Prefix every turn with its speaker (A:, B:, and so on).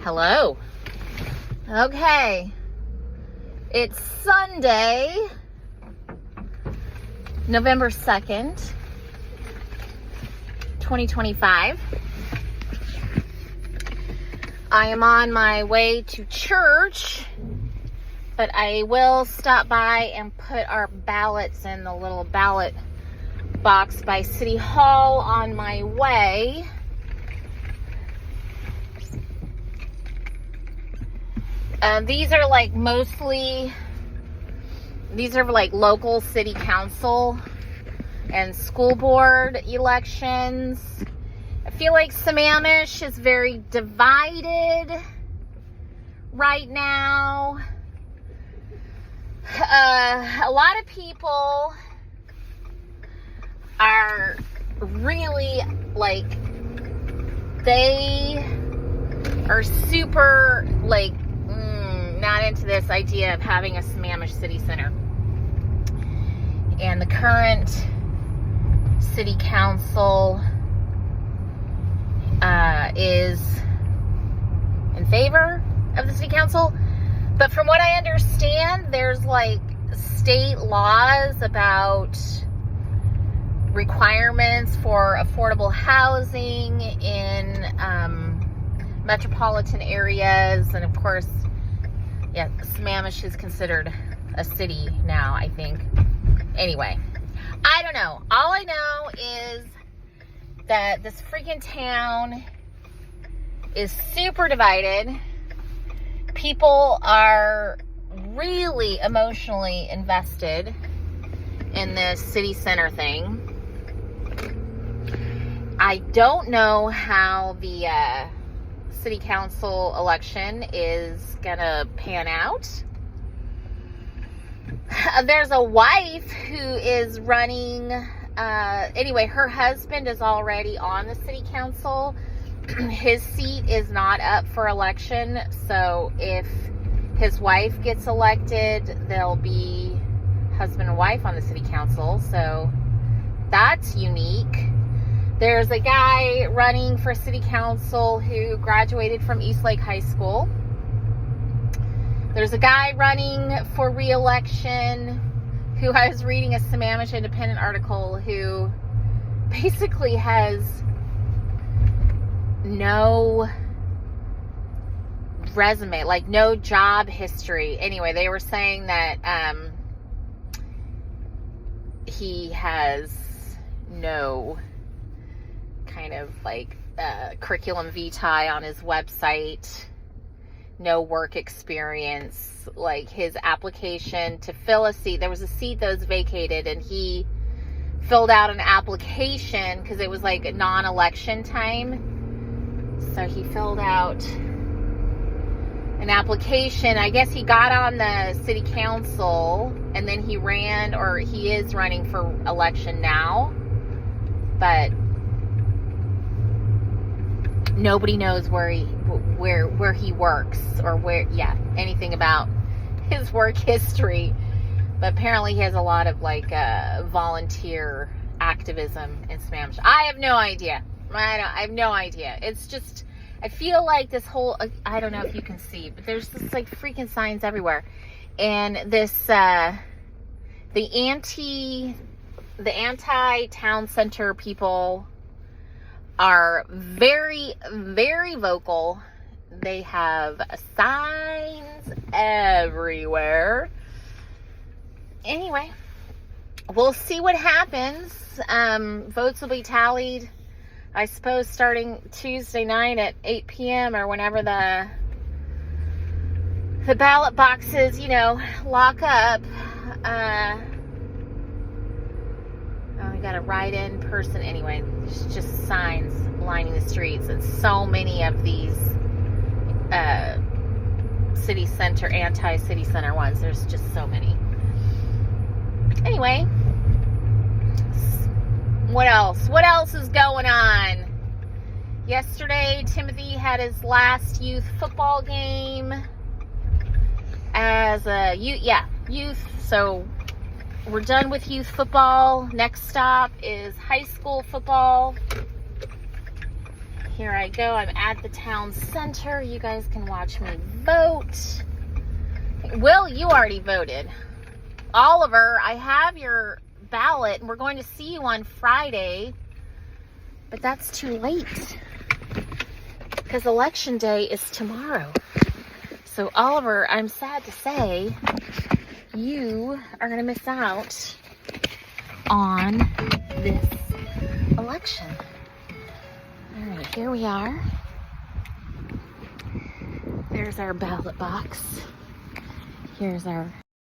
A: Hello. Okay. It's Sunday, November 2nd, 2025. I am on my way to church, but I will stop by and put our ballots in the little ballot box by City Hall on my way. These are like local city council and school board elections. I feel like Sammamish is very divided right now. A lot of people are really they are super not into this idea of having a Sammamish city center. And the current city council is in favor of the city council. But from what I understand, there's state laws about requirements for affordable housing in metropolitan areas. And of course, yeah, Sammamish is considered a city now, I think. Anyway, I don't know. All I know is that this freaking town is super divided. People are really emotionally invested in this city center thing. I don't know how the city council election is gonna pan out. There's a wife who is running, anyway, her husband is already on the city council. His seat is not up for election, so if his wife gets elected, they'll be husband and wife on the city council, so that's unique. There's a guy running for city council who graduated from Eastlake High School. There's a guy running for re-election who I was reading a Sammamish Independent article who basically has no resume, no job history. Anyway, they were saying that he has no kind of curriculum vitae on his website, no work experience. His application to fill a seat, there was a seat that was vacated and he filled out an application because it was non-election time, so he filled out an application. I guess he got on the city council and then he ran, or he is running for election now, but nobody knows where he works or anything about his work history. But apparently he has a lot of volunteer activism in Sammamish. I have no idea. I have no idea. It's just, I feel like this whole, I don't know if you can see, but there's this freaking signs everywhere. And this, the anti-town center people are very, very vocal. They have signs everywhere. Anyway, we'll see what happens. Votes will be tallied, I suppose, starting Tuesday night at 8 p.m. or whenever the ballot boxes, lock up. We got a write-in person. Anyway, there's just signs lining the streets, and so many of these city center, anti-city center ones. There's just so many. Anyway, what else? What else is going on? Yesterday, Timothy had his last youth football game as a youth. So we're done with youth football. Next stop is high school football. Here I go. I'm at the town center. You guys can watch me vote. Will, you already voted. Oliver, I have your ballot, and we're going to see you on Friday. But that's too late. Because Election Day is tomorrow. So, Oliver, I'm sad to say, you are going to miss out on this election. All right, here we are. There's our ballot box. Here's our